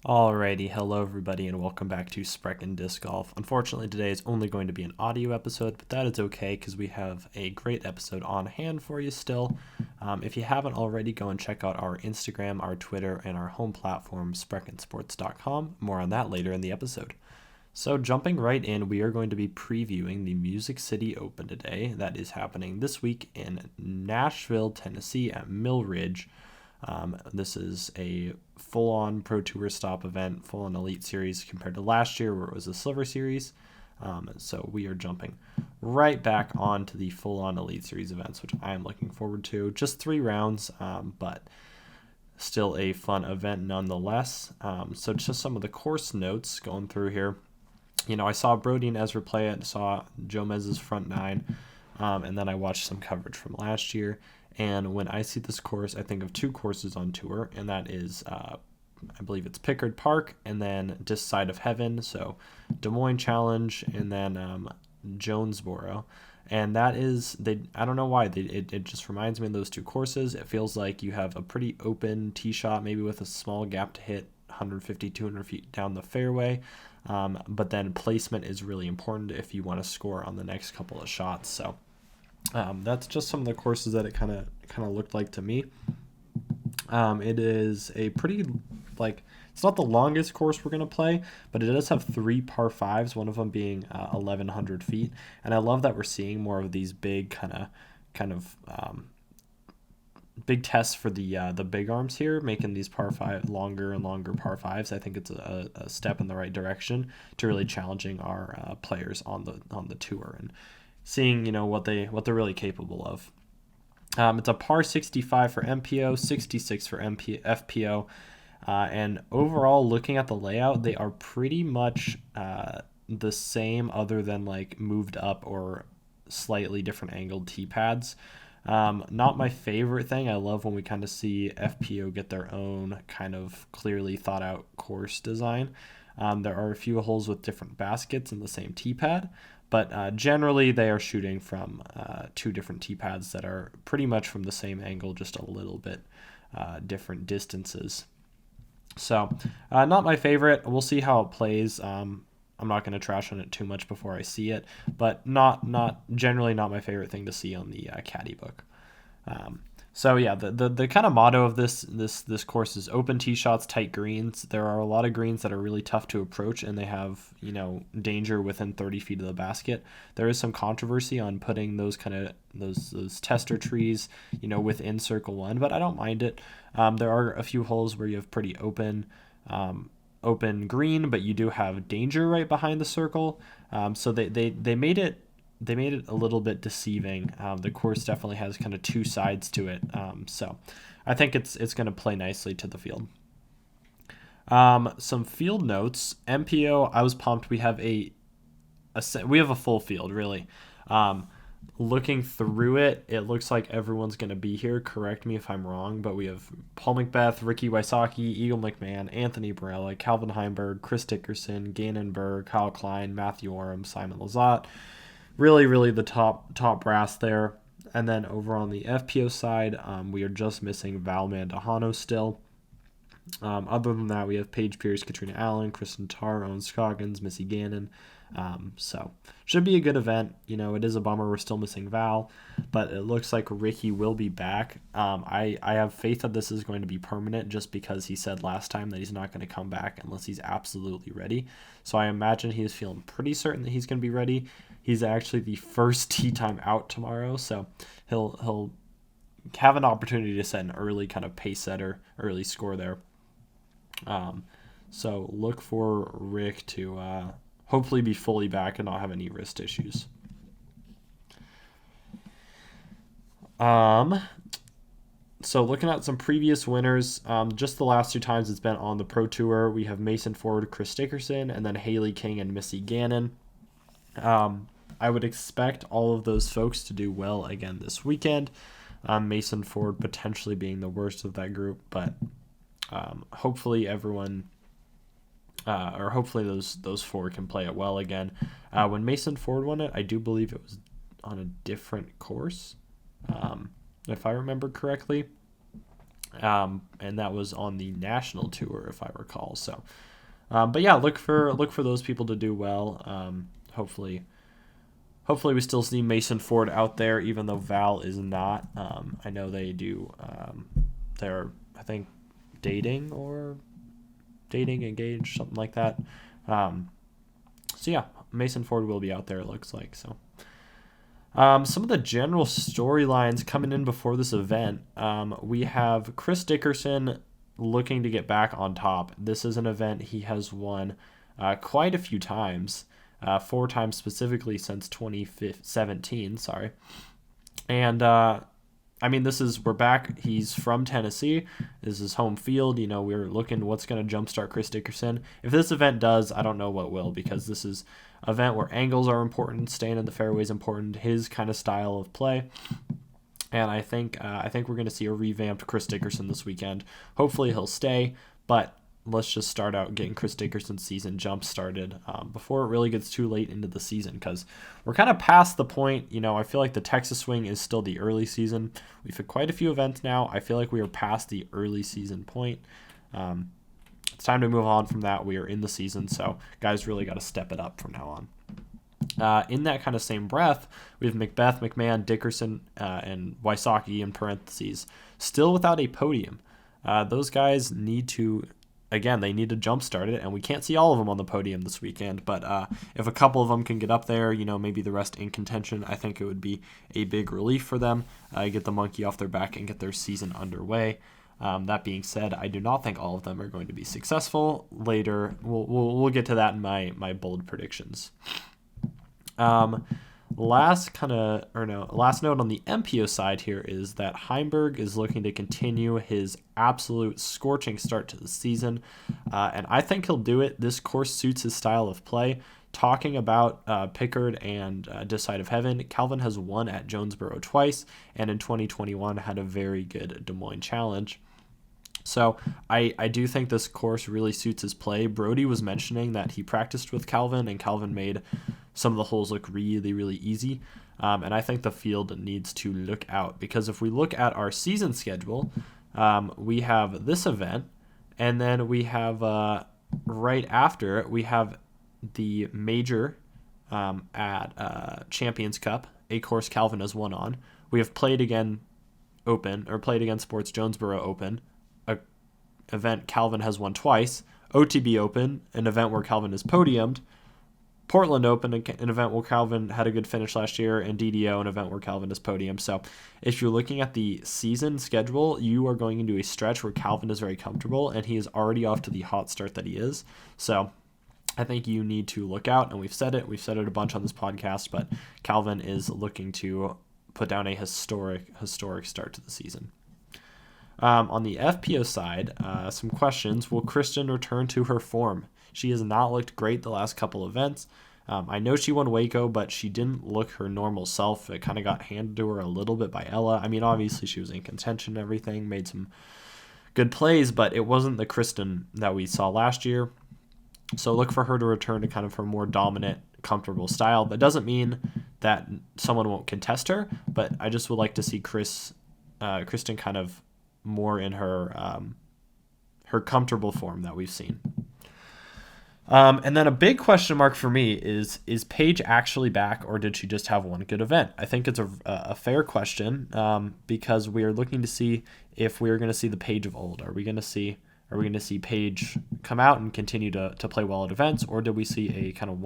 Alrighty, hello everybody, and welcome back to Sprechen Disc Golf. Unfortunately, today is only going to be an audio episode, but that is okay because we have a great episode on hand for you still. If you haven't already, go and check out our Instagram, our Twitter, and our home platform, sprechensports.com. More on that later in the episode. So jumping right in, we are going to be previewing the Music City Open today. That is happening this week in Nashville, Tennessee at Mill Ridge. This is a full-on Pro Tour stop event, full-on Elite Series compared to last year where it was a Silver Series. So we are jumping right back onto the full-on Elite Series events, which I am looking forward to. Just 3 rounds, but still a fun event nonetheless. So just some of the course notes going through here. I saw Brody and Ezra play it, saw Jomez's front 9, and then I watched some coverage from last year. And when I see this course, I think of 2 courses on tour, and that is, I believe it's Pickard Park, and then This Side of Heaven, so Des Moines Challenge, and then Jonesboro. And that is, I don't know why, it just reminds me of those 2 courses. It feels like you have a pretty open tee shot, maybe with a small gap to hit 150, 200 feet down the fairway. But then placement is really important if you want to score on the next couple of shots. So that's just some of the courses that it kind of looked like to me. It is a pretty, it's not the longest course we're going to play, but it does have 3 par 5s, one of them being 1,100 feet. And I love that we're seeing more of these big big tests for the big arms here, making these par 5 longer and longer par 5s. I think it's a step in the right direction to really challenging our players on the tour and seeing what they're really capable of. It's a par 65 for MPO, 66 for FPO, and overall, looking at the layout, they are pretty much the same, other than moved up or slightly different angled tee pads. Not my favorite thing. I love when we kind of see FPO get their own kind of clearly thought out course design. There are a few holes with different baskets in the same tee pad, but generally they are shooting from 2 different tee pads that are pretty much from the same angle, just a little bit different distances. So not my favorite. We'll see how it plays. I'm not going to trash on it too much before I see it, but generally not my favorite thing to see on the caddy book. So yeah, the kind of motto of this course is open tee shots, tight greens. There are a lot of greens that are really tough to approach, and they have danger within 30 feet of the basket. There is some controversy on putting those tester trees within circle 1, but I don't mind it. There are a few holes where you have pretty open green, but you do have danger right behind the circle. So they made it a little bit deceiving. The course definitely has kind of 2 sides to it. So I think it's going to play nicely to the field. Some field notes. MPO, I was pumped. We have a full field, really. Looking through it, it looks like everyone's going to be here. Correct me if I'm wrong, but we have Paul McBeth, Ricky Wysocki, Eagle McMahon, Anthony Barella, Calvin Heimberg, Chris Dickerson, Gannon Berg, Kyle Klein, Matthew Oram, Simon Lizotte. Really the top brass there. And then over on the FPO side, we are just missing Val Mandujano still. Other than that, we have Paige Pierce, Katrina Allen, Kristen Tarr, Owen Scoggins, Missy Gannon. So should be a good event. It is a bummer we're still missing Val, but it looks like Ricky will be back. I have faith that this is going to be permanent, just because he said last time that he's not going to come back unless he's absolutely ready. So I imagine he is feeling pretty certain that he's going to be ready. He's actually the first tee time out tomorrow, so he'll have an opportunity to set an early kind of pace setter, early score there. So look for Rick to hopefully be fully back and not have any wrist issues. So looking at some previous winners, just the last 2 times it's been on the Pro Tour, we have Mason Ford, Chris Dickerson, and then Haley King and Missy Gannon. I would expect all of those folks to do well again this weekend. Mason Ford potentially being the worst of that group, but hopefully everyone, or hopefully those 4 can play it well again. When Mason Ford won it, I do believe it was on a different course, if I remember correctly. and that was on the national tour, if I recall. So, but yeah, look for those people to do well. Hopefully we still see Mason Ford out there, even though Val is not. I know they do. They're, I think, dating, engaged, something like that. So yeah, Mason Ford will be out there, it looks like. So some of the general storylines coming in before this event, we have Chris Dickerson looking to get back on top. This is an event he has won quite a few times, 4 times specifically since 2017. Sorry, and we're back. He's from Tennessee. This is home field. We're looking what's going to jumpstart Chris Dickerson. If this event does, I don't know what will, because this is an event where angles are important, staying in the fairway is important, his kind of style of play. And I think we're going to see a revamped Chris Dickerson this weekend. Hopefully he'll stay, but let's just start out getting Chris Dickerson's season jump started before it really gets too late into the season, because we're kind of past the point. I feel like the Texas Swing is still the early season. We've had quite a few events now. I feel like we are past the early season point. It's time to move on from that. We are in the season, so guys really got to step it up from now on. In that kind of same breath, we have Macbeth, McMahon, Dickerson, and Wysocki in parentheses, still without a podium. Those guys need to jumpstart it, and we can't see all of them on the podium this weekend, but if a couple of them can get up there, maybe the rest in contention, I think it would be a big relief for them, get the monkey off their back and get their season underway. That being said, I do not think all of them are going to be successful. Later, we'll get to that in my bold predictions. Last note on the MPO side here is that Heimberg is looking to continue his absolute scorching start to the season, and I think he'll do it. This course suits his style of play. Talking about Pickard and This Side of Heaven, Calvin has won at Jonesboro twice, and in 2021 had a very good Des Moines Challenge. So I do think this course really suits his play. Brody was mentioning that he practiced with Calvin, and Calvin made some of the holes look really, really easy. And I think the field needs to look out, because if we look at our season schedule, we have this event, and then we have right after it, we have the major at Champions Cup, a course Calvin has won on. We have Played Again Sports Jonesboro Open, a event Calvin has won twice. OTB Open, an event where Calvin is podiumed. Portland Open, an event where Calvin had a good finish last year, and DDO, an event where Calvin is podium. So if you're looking at the season schedule, you are going into a stretch where Calvin is very comfortable, and he is already off to the hot start that he is. So I think you need to look out, and we've said it a bunch on this podcast, but Calvin is looking to put down a historic start to the season. On the FPO side, some questions. Will Kristen return to her form? She has not looked great the last couple events. I know she won Waco, but she didn't look her normal self. It kind of got handed to her a little bit by Ella. Obviously she was in contention and everything, made some good plays, but it wasn't the Kristen that we saw last year. So look for her to return to kind of her more dominant, comfortable style. That doesn't mean that someone won't contest her, but I just would like to see Kristen kind of more in her comfortable form that we've seen. And then a big question mark for me is Paige actually back, or did she just have one good event? I think it's a fair question, because we are looking to see if we are going to see the Paige of old. Are we going to see Paige come out and continue to play well at events, or did we see a kind of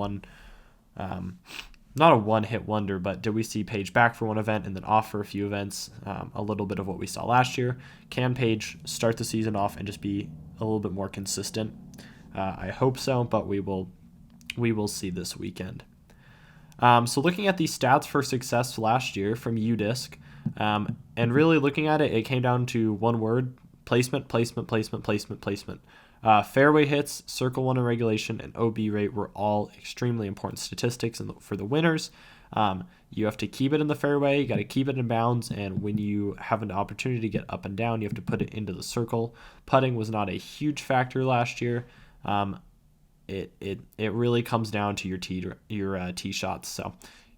not a one-hit wonder, but did we see Paige back for one event and then off for a few events? A little bit of what we saw last year. Can Paige start the season off and just be a little bit more consistent? I hope so, but we will see this weekend. So looking at the stats for success last year from UDisc, and really looking at it, it came down to one word: placement. Fairway hits, circle one in regulation, and OB rate were all extremely important statistics for the winners. You have to keep it in the fairway, you got to keep it in bounds, and when you have an opportunity to get up and down, you have to put it into the circle. Putting was not a huge factor last year. It really comes down to your tee shots. So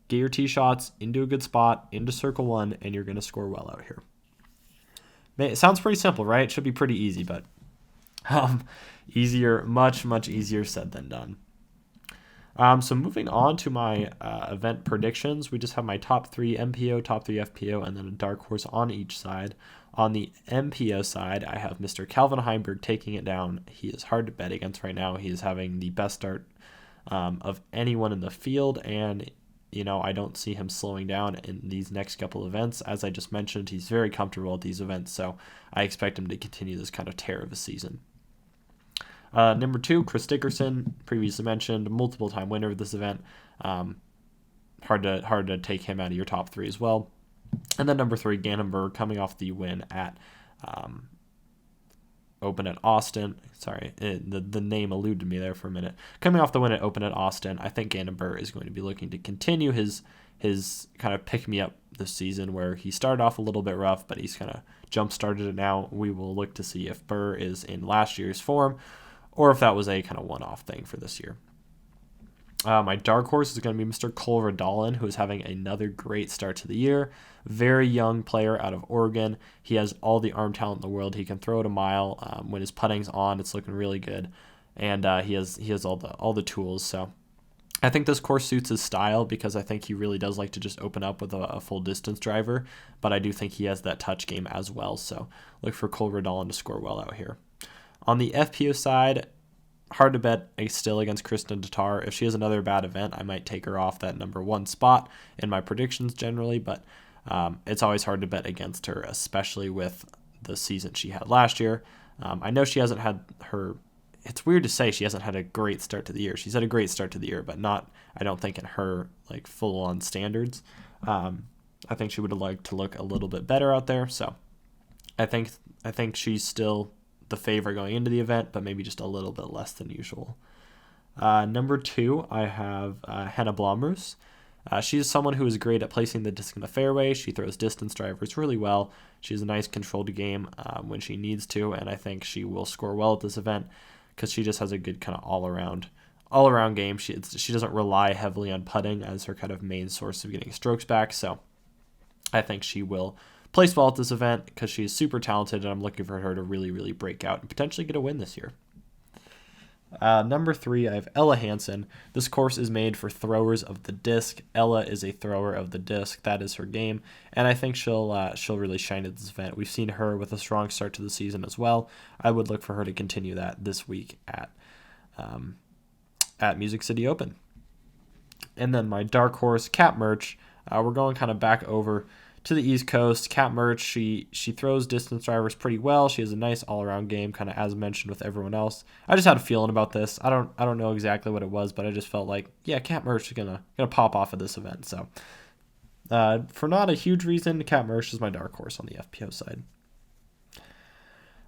get your tee shots into a good spot, into circle one, and you're going to score well out here. It sounds pretty simple, right? It should be pretty easy, but um, easier, much easier said than done. So moving on to my event predictions, we just have my top 3 MPO, top 3 FPO, and then a dark horse on each side. On the MPO side, I have Mr. Calvin Heimberg taking it down. He is hard to bet against right now. He is having the best start of anyone in the field, and I don't see him slowing down in these next couple events. As I just mentioned, he's very comfortable at these events, so I expect him to continue this kind of tear of a season. Number 2, Chris Dickerson, previously mentioned, multiple-time winner of this event. Hard to take him out of your top 3 as well. And then number 3, Gannonberg, coming off the win at Open at Austin. Sorry, the name eluded me there for a minute. Coming off the win at Open at Austin, I think Gannonberg is going to be looking to continue his kind of pick-me-up this season, where he started off a little bit rough, but he's kind of jump-started it now. We will look to see if Burr is in last year's form, or if that was a kind of one-off thing for this year. My dark horse is going to be Mr. Cole Radalin, who is having another great start to the year. Very young player out of Oregon. He has all the arm talent in the world. He can throw it a mile. When his putting's on, it's looking really good, and he has all the tools. So I think this course suits his style, because I think he really does like to just open up with a full distance driver. But I do think he has that touch game as well. So look for Cole Radalin to score well out here. On the FPO side, hard to bet still against Kristen Tatar. If she has another bad event, I might take her off that number 1 spot in my predictions generally, but it's always hard to bet against her, especially with the season she had last year. I know she hasn't had it's weird to say she hasn't had a great start to the year. She's had a great start to the year, but not, I don't think, in her like full-on standards. I think she would have liked to look a little bit better out there, so I think she's still the favorite going into the event, but maybe just a little bit less than usual. Number 2, I have Hannah Blomroos. She's someone who is great at placing the disc in the fairway. She throws distance drivers really well. She has a nice controlled game when she needs to, and I think she will score well at this event, because she just has a good kind of all-around game. She doesn't rely heavily on putting as her kind of main source of getting strokes back, so I think she will place well at this event, because she is super talented, and I'm looking for her to really break out and potentially get a win this year. Number 3, I have Ella Hansen. This course is made for throwers of the disc. Ella is a thrower of the disc. That is her game, and I think she'll really shine at this event. We've seen her with a strong start to the season as well. I would look for her to continue that this week at Music City Open. And then my dark horse, Kat Murch. We're going kind of back over to the East Coast. Kat Murch, she throws distance drivers pretty well. She has a nice all-around game, kind of as mentioned with everyone else. I just had a feeling about this. I don't know exactly what it was, but I just felt like, yeah, Kat Murch is gonna pop off at this event. So for not a huge reason, Kat Murch is my dark horse on the FPO side.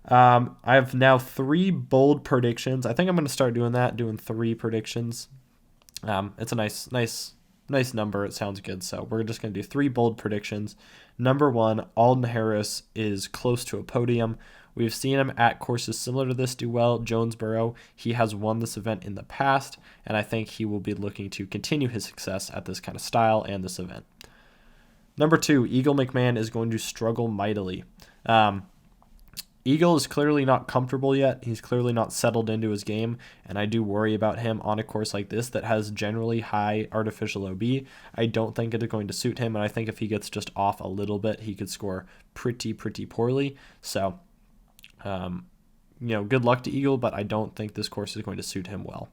I have now 3 bold predictions. I think I'm going to start doing 3 predictions. It's a nice number. It sounds good. So we're just going to do 3 bold predictions. Number 1, Alden Harris is close to a podium. We've seen him at courses similar to this do well. Jonesboro, he has won this event in the past, and I think he will be looking to continue his success at this kind of style and this event. Number 2, Eagle McMahon is going to struggle mightily. Eagle is clearly not comfortable yet. He's clearly not settled into his game, and I do worry about him on a course like this that has generally high artificial OB. I don't think it is going to suit him, and I think if he gets just off a little bit, he could score pretty poorly. So, good luck to Eagle, but I don't think this course is going to suit him well.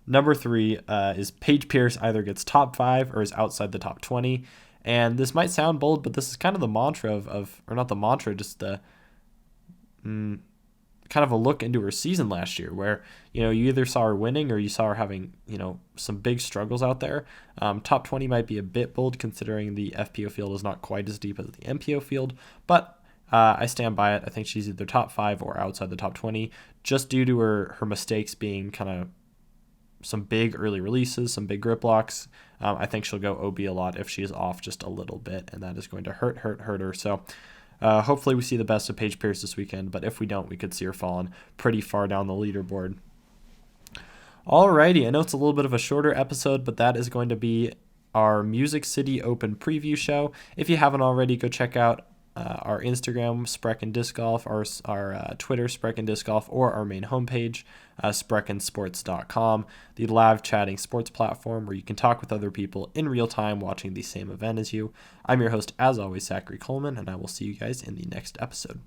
Number 3 is Paige Pierce either gets top 5 or is outside the top 20, and this might sound bold, but this is kind of the mantra or not the mantra, just the kind of a look into her season last year, where you either saw her winning or you saw her having some big struggles out there. Top 20 might be a bit bold, considering the FPO field is not quite as deep as the MPO field, but I stand by it. I think she's either top 5 or outside the top 20, just due to her mistakes being kind of some big early releases, some big grip locks. I think she'll go OB a lot if she is off just a little bit, and that is going to hurt her. So hopefully we see the best of Paige Pierce this weekend, but if we don't, we could see her falling pretty far down the leaderboard. Alrighty, I know it's a little bit of a shorter episode, but that is going to be our Music City Open preview show. If you haven't already, go check out our Instagram, Sprechen Disc Golf, our Twitter, Sprechen Disc Golf, or our main homepage, sprechensports.com, the live chatting sports platform where you can talk with other people in real time watching the same event as you. I'm your host, as always, Zachary Coleman, and I will see you guys in the next episode.